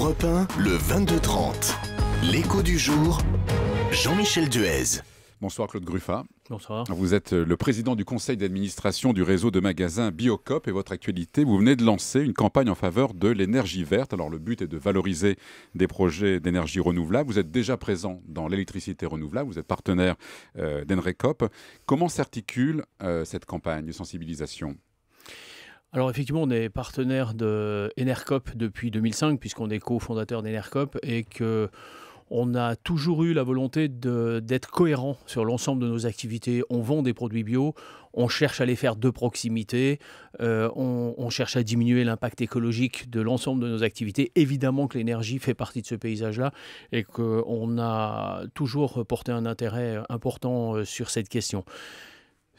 Europe 1, le 22-30. L'écho du jour, Jean-Michel Duez. Bonsoir Claude Gruffat. Bonsoir. Vous êtes le président du conseil d'administration du réseau de magasins Biocoop et votre actualité, vous venez de lancer une campagne en faveur de l'énergie verte. Alors le but est de valoriser des projets d'énergie renouvelable. Vous êtes déjà présent dans l'électricité renouvelable, vous êtes partenaire d'Enrecop. Comment s'articule cette campagne de sensibilisation ? Alors effectivement, on est partenaire de Enercop depuis 2005, puisqu'on est cofondateur d'Enercop et qu'on a toujours eu la volonté d'être cohérent sur l'ensemble de nos activités. On vend des produits bio, on cherche à les faire de proximité, on cherche à diminuer l'impact écologique de l'ensemble de nos activités. Évidemment que l'énergie fait partie de ce paysage-là et qu'on a toujours porté un intérêt important sur cette question.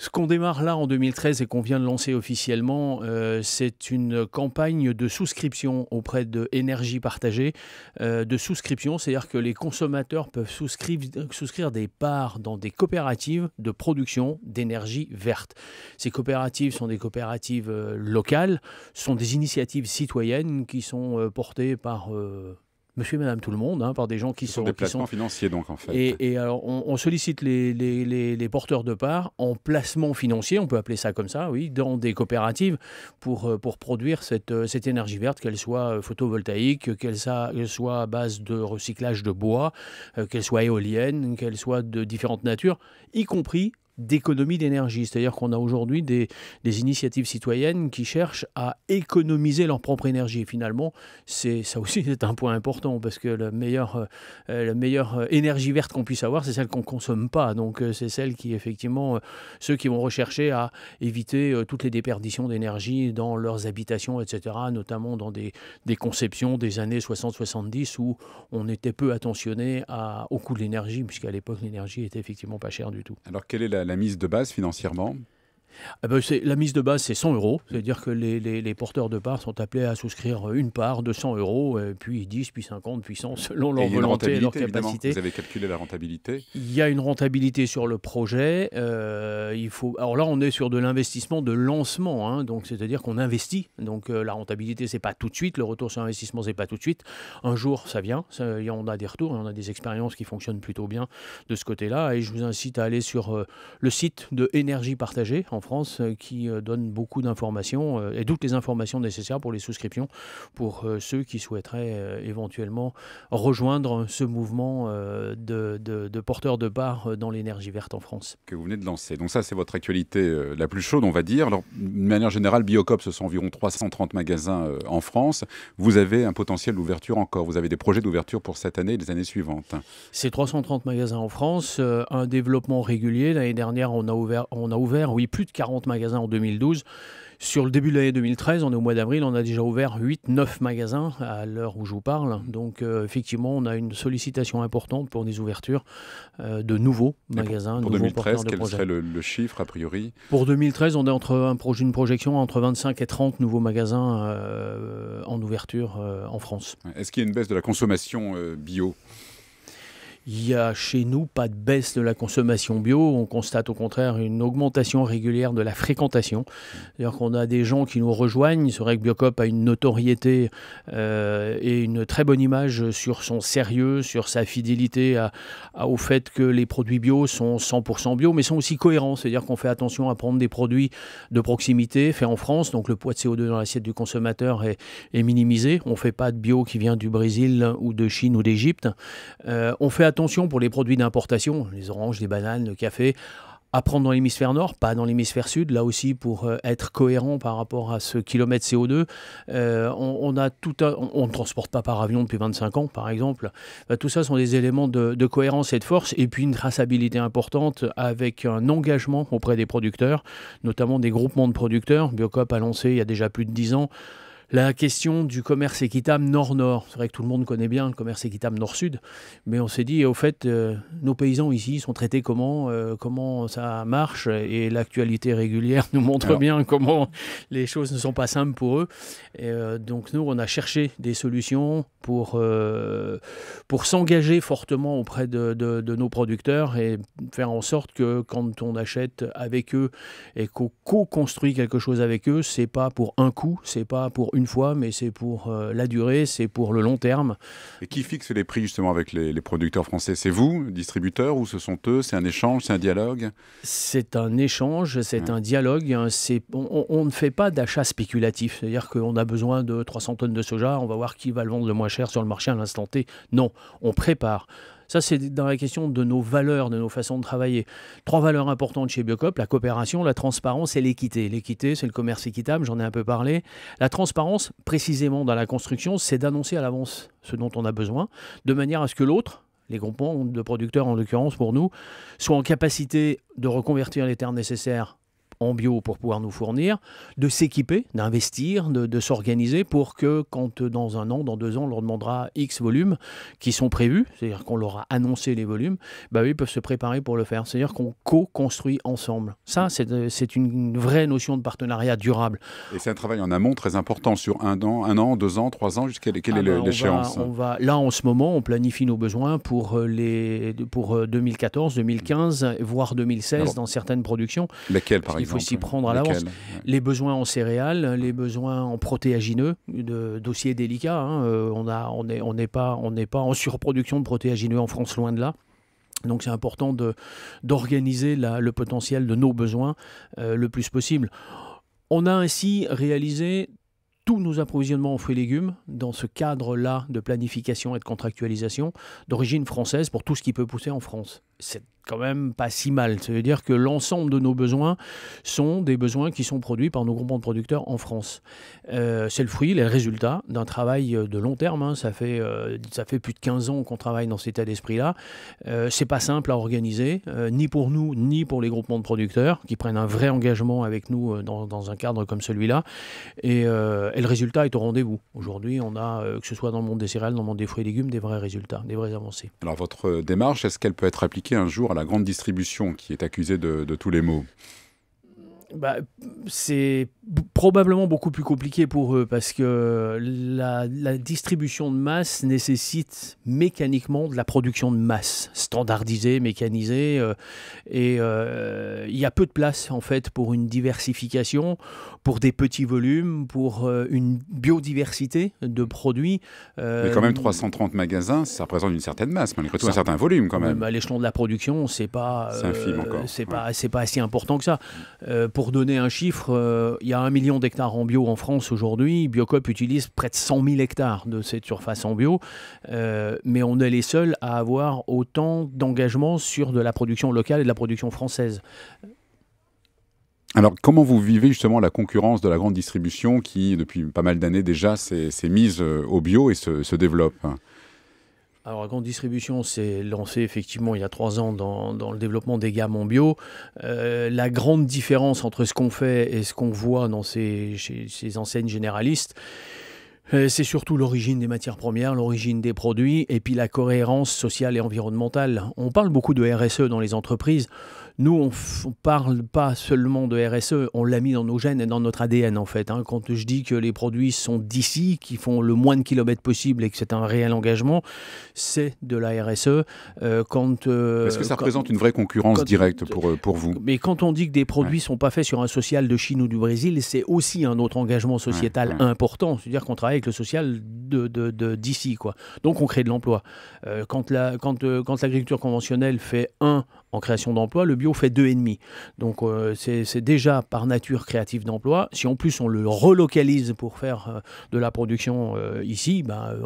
Ce qu'on démarre là en 2013 et qu'on vient de lancer officiellement, c'est une campagne de souscription auprès de Énergie Partagée. De souscription, c'est-à-dire que les consommateurs peuvent souscrire des parts dans des coopératives de production d'énergie verte. Ces coopératives sont des coopératives locales, sont des initiatives citoyennes qui sont portées par monsieur et madame tout le monde, par des gens qui sont... des placements financiers donc en fait. Et alors on sollicite les porteurs de parts en placement financier, on peut appeler ça comme ça, oui, dans des coopératives pour produire cette énergie verte, qu'elle soit photovoltaïque, qu'elle soit à base de recyclage de bois, qu'elle soit éolienne, qu'elle soit de différentes natures, y compris d'économie d'énergie. C'est-à-dire qu'on a aujourd'hui des initiatives citoyennes qui cherchent à économiser leur propre énergie. Et finalement, ça aussi c'est un point important parce que la meilleure énergie verte qu'on puisse avoir, c'est celle qu'on ne consomme pas. Donc c'est celle qui, effectivement, ceux qui vont rechercher à éviter toutes les déperditions d'énergie dans leurs habitations, etc., notamment dans des conceptions des années 60-70 où on était peu attentionné au coût de l'énergie, puisqu'à l'époque, l'énergie était effectivement pas chère du tout. Alors quelle est la mise de base financièrement ? La mise de base, c'est 100 €. C'est-à-dire que les porteurs de parts sont appelés à souscrire une part de 100 €, puis 10, puis 50, puis 100, selon leur volonté et leur capacité. Vous avez calculé la rentabilité ? Il y a une rentabilité sur le projet. Alors là, on est sur de l'investissement de lancement, donc c'est-à-dire qu'on investit. Donc la rentabilité, c'est pas tout de suite. Le retour sur investissement, c'est pas tout de suite. Un jour, ça vient. On a des retours, on a des expériences qui fonctionnent plutôt bien de ce côté-là. Et je vous incite à aller sur le site de Énergie Partagée en France qui donne beaucoup d'informations et toutes les informations nécessaires pour les souscriptions pour ceux qui souhaiteraient éventuellement rejoindre ce mouvement de porteurs de parts dans l'énergie verte en France. Que vous venez de lancer. Donc ça, c'est votre actualité la plus chaude, on va dire. Alors, de manière générale, Biocoop, ce sont environ 330 magasins en France. Vous avez un potentiel d'ouverture encore. Vous avez des projets d'ouverture pour cette année et les années suivantes. C'est 330 magasins en France, un développement régulier. L'année dernière, on a ouvert plus de 40 magasins en 2012. Sur le début de l'année 2013, on est au mois d'avril, on a déjà ouvert 8-9 magasins à l'heure où je vous parle. Donc effectivement, on a une sollicitation importante pour des ouvertures de nouveaux magasins. Pour 2013, quel serait le chiffre a priori ? Pour 2013, on est une projection entre 25 et 30 nouveaux magasins en ouverture en France. Est-ce qu'il y a une baisse de la consommation bio ? Il n'y a chez nous pas de baisse de la consommation bio. On constate au contraire une augmentation régulière de la fréquentation. C'est-à-dire qu'on a des gens qui nous rejoignent. C'est vrai que Biocoop a une notoriété et une très bonne image sur son sérieux, sur sa fidélité au fait que les produits bio sont 100% bio, mais sont aussi cohérents. C'est-à-dire qu'on fait attention à prendre des produits de proximité faits en France. Donc le poids de CO2 dans l'assiette du consommateur est minimisé. On ne fait pas de bio qui vient du Brésil ou de Chine ou d'Égypte. On fait attention pour les produits d'importation, les oranges, les bananes, le café, à prendre dans l'hémisphère nord, pas dans l'hémisphère sud, là aussi pour être cohérent par rapport à ce kilomètre CO2. On ne transporte pas par avion depuis 25 ans, par exemple. Tout ça sont des éléments de cohérence et de force, et puis une traçabilité importante avec un engagement auprès des producteurs, notamment des groupements de producteurs. Biocoop a lancé il y a déjà plus de 10 ans la question du commerce équitable nord-nord. C'est vrai que tout le monde connaît bien le commerce équitable nord-sud, mais on s'est dit, au fait, nos paysans ici sont traités comment ça marche, et l'actualité régulière nous montre bien comment les choses ne sont pas simples pour eux. Et donc nous, on a cherché des solutions pour s'engager fortement auprès de nos producteurs et faire en sorte que quand on achète avec eux et qu'on co-construit quelque chose avec eux, c'est pas pour un coup, c'est pas pour une fois, mais c'est pour la durée, c'est pour le long terme. Et qui fixe les prix justement avec les producteurs français? C'est vous, distributeurs, ou ce sont eux? C'est un échange, c'est un dialogue? C'est un échange, c'est un dialogue. On ne fait pas d'achat spéculatif, c'est-à-dire qu'on a besoin de 300 tonnes de soja, on va voir qui va le vendre le moins cher sur le marché à l'instant T. Non, on prépare. Ça, c'est dans la question de nos valeurs, de nos façons de travailler. 3 valeurs importantes chez Biocop: la coopération, la transparence et l'équité. L'équité, c'est le commerce équitable, j'en ai un peu parlé. La transparence, précisément dans la construction, c'est d'annoncer à l'avance ce dont on a besoin, de manière à ce que l'autre, les groupements de producteurs en l'occurrence pour nous, soient en capacité de reconvertir les terres nécessaires en bio pour pouvoir nous fournir, de s'équiper, d'investir, de s'organiser pour que quand dans 1 an, dans 2 ans, on leur demandera X volumes qui sont prévus, c'est-à-dire qu'on leur a annoncé les volumes, eux, ils peuvent se préparer pour le faire. C'est-à-dire qu'on co-construit ensemble. Ça, c'est une vraie notion de partenariat durable. Et c'est un travail en amont très important sur 1 an, 2 ans, 3 ans, jusqu'à quelle est l'échéance? Là, en ce moment, on planifie nos besoins pour 2014, 2015, voire 2016 dans certaines productions. Lesquelles, par exemple? Il faut s'y prendre à l'avance. Les besoins en céréales, les besoins en protéagineux, dossier délicat. On n'est pas en surproduction de protéagineux en France, loin de là. Donc c'est important d'organiser le potentiel de nos besoins le plus possible. On a ainsi réalisé tous nos approvisionnements en fruits et légumes dans ce cadre-là de planification et de contractualisation d'origine française pour tout ce qui peut pousser en France. C'est quand même pas si mal. Ça veut dire que l'ensemble de nos besoins sont des besoins qui sont produits par nos groupements de producteurs en France. C'est le fruit, le résultat d'un travail de long terme. Ça fait plus de 15 ans qu'on travaille dans cet état d'esprit-là. C'est pas simple à organiser, ni pour nous, ni pour les groupements de producteurs qui prennent un vrai engagement avec nous dans un cadre comme celui-là. Et le résultat est au rendez-vous. Aujourd'hui, on a, que ce soit dans le monde des céréales, dans le monde des fruits et légumes, des vrais résultats, des vraies avancées. Alors votre démarche, est-ce qu'elle peut être appliquée un jour à la grande distribution qui est accusée de tous les maux? C'est probablement beaucoup plus compliqué pour eux parce que la distribution de masse nécessite mécaniquement de la production de masse, standardisée, mécanisée, et il y a peu de place en fait pour une diversification, pour des petits volumes, pour une biodiversité de produits. Mais quand même 330 magasins, ça représente une certaine masse, malgré tout un certain volume quand même. À l'échelon de la production, c'est infime encore. C'est pas si important que ça. Pour donner un chiffre, il y a 1 million d'hectares en bio en France aujourd'hui. Biocop utilise près de 100 000 hectares de cette surface en bio. Mais on est les seuls à avoir autant d'engagement sur de la production locale et de la production française. Alors, comment vous vivez justement la concurrence de la grande distribution qui, depuis pas mal d'années déjà, s'est mise au bio et se développe? Alors, la grande distribution s'est lancée effectivement il y a 3 ans dans le développement des gammes en bio. La grande différence entre ce qu'on fait et ce qu'on voit chez ces enseignes généralistes, c'est surtout l'origine des matières premières, l'origine des produits et puis la cohérence sociale et environnementale. On parle beaucoup de RSE dans les entreprises. Nous, on ne parle pas seulement de RSE, on l'a mis dans nos gènes et dans notre ADN en fait. Quand je dis que les produits sont d'ici, qui font le moins de kilomètres possible et que c'est un réel engagement, c'est de la RSE. Est-ce que ça représente une vraie concurrence directe pour vous? Mais quand on dit que des produits ne sont pas faits sur un social de Chine ou du Brésil, c'est aussi un autre engagement sociétal important. C'est-à-dire qu'on travaille avec le social d'ici, quoi. Donc on crée de l'emploi. Quand l'agriculture conventionnelle fait 1 en création d'emplois, le bio fait 2,5. Donc c'est déjà par nature créatif d'emploi. Si en plus on le relocalise pour faire de la production ici,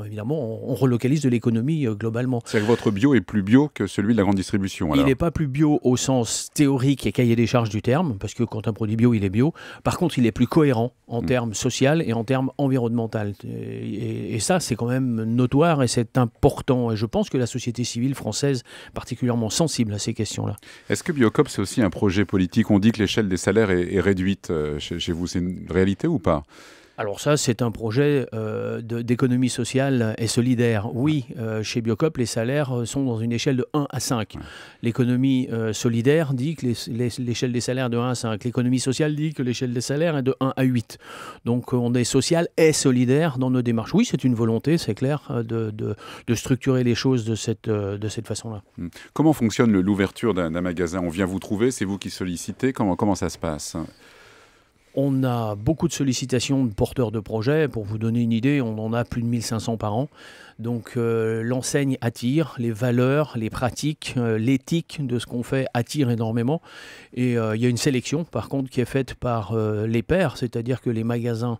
évidemment on relocalise de l'économie globalement. C'est-à-dire que votre bio est plus bio que celui de la grande distribution alors? Il n'est pas plus bio au sens théorique et cahier des charges du terme, parce que quand un produit bio, il est bio. Par contre, il est plus cohérent en termes social et en termes environnemental. Et ça, c'est quand même notoire et c'est important. Et je pense que la société civile française est particulièrement sensible à ces questions-là. Est-ce que Biocop, c'est aussi un projet politique? On dit que l'échelle des salaires est réduite chez vous. C'est une réalité ou pas? Alors ça, c'est un projet d'économie sociale et solidaire. Oui, chez Biocop, les salaires sont dans une échelle de 1 à 5. Ouais. L'économie solidaire dit que l'échelle des salaires est de 1 à 5. L'économie sociale dit que l'échelle des salaires est de 1 à 8. Donc on est social et solidaire dans nos démarches. Oui, c'est une volonté, c'est clair, de structurer les choses de cette façon-là. Comment fonctionne l'ouverture d'un magasin? On vient vous trouver, c'est vous qui sollicitez? Comment ça se passe? On a beaucoup de sollicitations de porteurs de projets. Pour vous donner une idée, on en a plus de 1500 par an. Donc l'enseigne attire, les valeurs, les pratiques, l'éthique de ce qu'on fait attire énormément. Et il y a une sélection, par contre, qui est faite par les pairs, c'est-à-dire que les magasins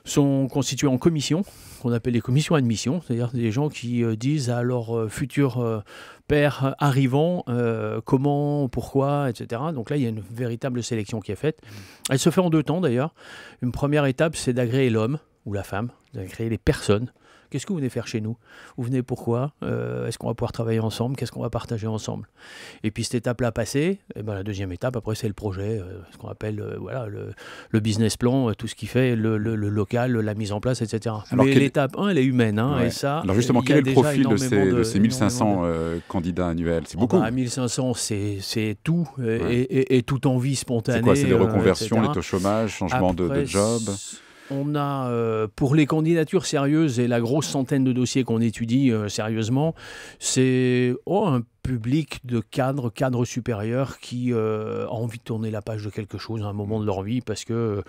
sont constitués en commissions, qu'on appelle les commissions admission, c'est-à-dire des gens qui disent à leurs futurs pairs arrivants comment, pourquoi, etc. Donc là, il y a une véritable sélection qui est faite. Elle se fait en 2 temps d'ailleurs. Une première étape, c'est d'agréer l'homme ou la femme, d'agréer les personnes. Qu'est-ce que vous venez faire chez nous? Vous venez pourquoi? Est-ce qu'on va pouvoir travailler ensemble? Qu'est-ce qu'on va partager ensemble? Et puis cette étape-là passée, et ben la deuxième étape, après, c'est le projet, ce qu'on appelle voilà, le business plan, tout ce qui fait le local, la mise en place, etc. Alors mais l'étape 1, elle est humaine. Hein, ouais. Et ça, alors justement, quel est le profil de ces 1500 candidats annuels? C'est beaucoup. 1500, c'est tout, et toute envie spontanée. C'est quoi? C'est des reconversions, etc. les taux chômage, changement de job? On a, pour les candidatures sérieuses et la grosse centaine de dossiers qu'on étudie sérieusement, c'est un public de cadres supérieurs qui a envie de tourner la page de quelque chose à un moment de leur vie, parce que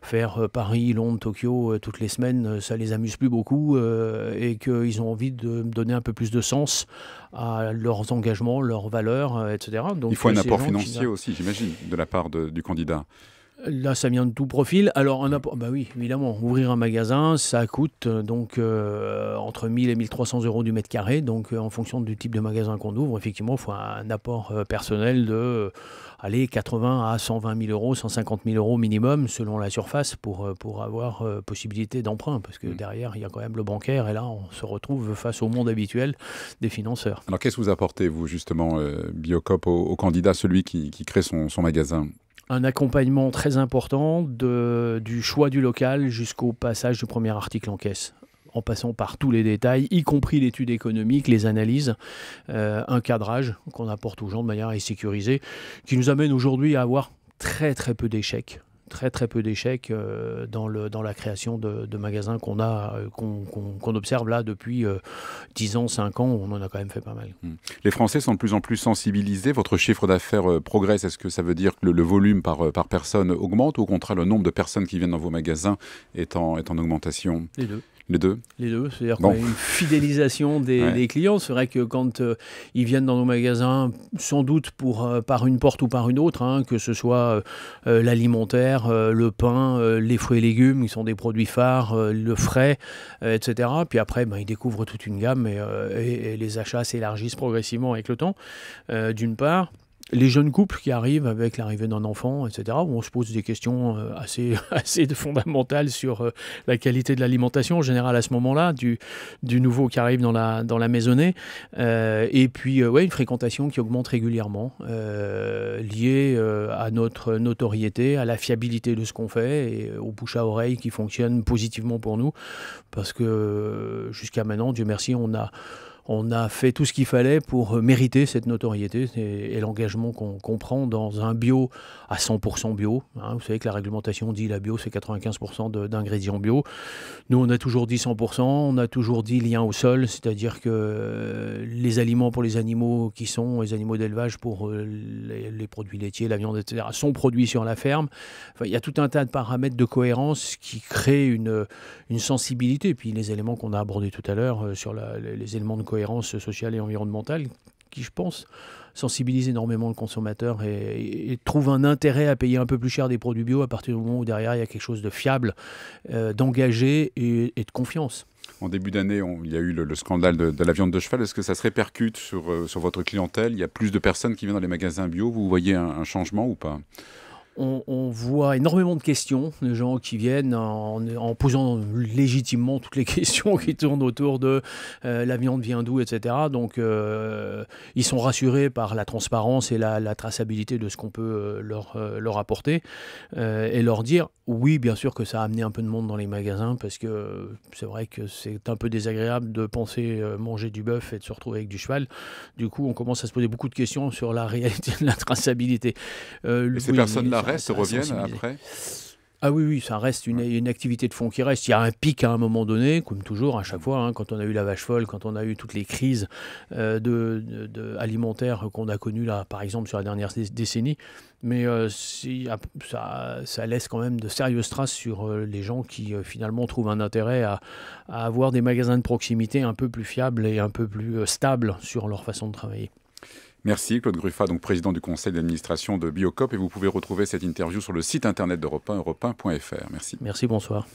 faire Paris, Londres, Tokyo toutes les semaines, ça les amuse plus beaucoup, et qu'ils ont envie de donner un peu plus de sens à leurs engagements, leurs valeurs, etc. Donc, il faut un apport financier aussi, j'imagine, de la part du candidat. Là, ça vient de tout profil. Alors, bah oui, évidemment, ouvrir un magasin, ça coûte donc entre 1000 et 1300 euros du mètre carré. Donc, en fonction du type de magasin qu'on ouvre, effectivement, il faut un apport personnel de 80 à 120 000 euros, 150 000 euros minimum, selon la surface, pour avoir possibilité d'emprunt. Parce que derrière, il y a quand même le bancaire. Et là, on se retrouve face au monde habituel des financeurs. Alors, qu'est-ce que vous apportez, vous, justement, Biocop, au candidat, celui qui crée son magasin? Un accompagnement très important du choix du local jusqu'au passage du premier article en caisse, en passant par tous les détails, y compris l'étude économique, les analyses, un cadrage qu'on apporte aux gens de manière à les sécuriser, qui nous amène aujourd'hui à avoir très très peu d'échecs. Très peu d'échecs dans la création de magasins qu'on observe là depuis 10 ans, 5 ans, on en a quand même fait pas mal. Les Français sont de plus en plus sensibilisés. Votre chiffre d'affaires progresse. Est-ce que ça veut dire que le volume par personne augmente, ou au contraire le nombre de personnes qui viennent dans vos magasins est en augmentation? Les deux. Les deux? Les deux, c'est-à-dire qu'on a une fidélisation des clients. C'est vrai que quand ils viennent dans nos magasins, sans doute par une porte ou par une autre, hein, que ce soit l'alimentaire, le pain, les fruits et légumes, qui sont des produits phares, le frais, etc. Puis après, ils découvrent toute une gamme, et les achats s'élargissent progressivement avec le temps, d'une part. Les jeunes couples qui arrivent avec l'arrivée d'un enfant, etc., où on se pose des questions assez fondamentales sur la qualité de l'alimentation, en général à ce moment-là, du nouveau qui arrive dans la maisonnée. Et puis, une fréquentation qui augmente régulièrement, liée à notre notoriété, à la fiabilité de ce qu'on fait, et au bouche à oreille qui fonctionne positivement pour nous. Parce que jusqu'à maintenant, Dieu merci, on a fait tout ce qu'il fallait pour mériter cette notoriété et l'engagement qu'on prend dans un bio à 100% bio. Hein, vous savez que la réglementation dit la bio, c'est 95% d'ingrédients bio. Nous, on a toujours dit 100%, on a toujours dit lien au sol, c'est-à-dire que les aliments pour les animaux qui sont les animaux d'élevage, pour les produits laitiers, la viande, etc., sont produits sur la ferme. Enfin, il y a tout un tas de paramètres de cohérence qui créent une sensibilité. Et puis les éléments qu'on a abordés tout à l'heure sur les éléments de cohérence sociale et environnementale, qui, je pense, sensibilise énormément le consommateur et trouve un intérêt à payer un peu plus cher des produits bio à partir du moment où derrière il y a quelque chose de fiable, d'engagé et de confiance. En début d'année, il y a eu le scandale de la viande de cheval. Est-ce que ça se répercute sur votre clientèle? Il y a plus de personnes qui viennent dans les magasins bio. Vous voyez un changement ou pas? On voit énormément de questions, de gens qui viennent en posant légitimement toutes les questions qui tournent autour de la viande vient d'où, etc. Donc ils sont rassurés par la transparence et la traçabilité de ce qu'on peut leur apporter, et leur dire oui, bien sûr que ça a amené un peu de monde dans les magasins, parce que c'est vrai que c'est un peu désagréable de penser manger du bœuf et de se retrouver avec du cheval. Du coup, on commence à se poser beaucoup de questions sur la réalité de la traçabilité. Et ces personnes-là reviennent après? Ah oui, oui, ça reste une activité de fond qui reste. Il y a un pic à un moment donné, comme toujours, à chaque fois, hein, quand on a eu la vache folle, quand on a eu toutes les crises alimentaires qu'on a connues, là, par exemple, sur la dernière décennie. Mais ça laisse quand même de sérieuses traces sur les gens qui, finalement, trouvent un intérêt à avoir des magasins de proximité un peu plus fiables et un peu plus stables sur leur façon de travailler. Merci Claude Gruffat, donc président du conseil d'administration de Biocop, et vous pouvez retrouver cette interview sur le site internet d'Europe 1, europe1.fr. Merci. Merci, bonsoir.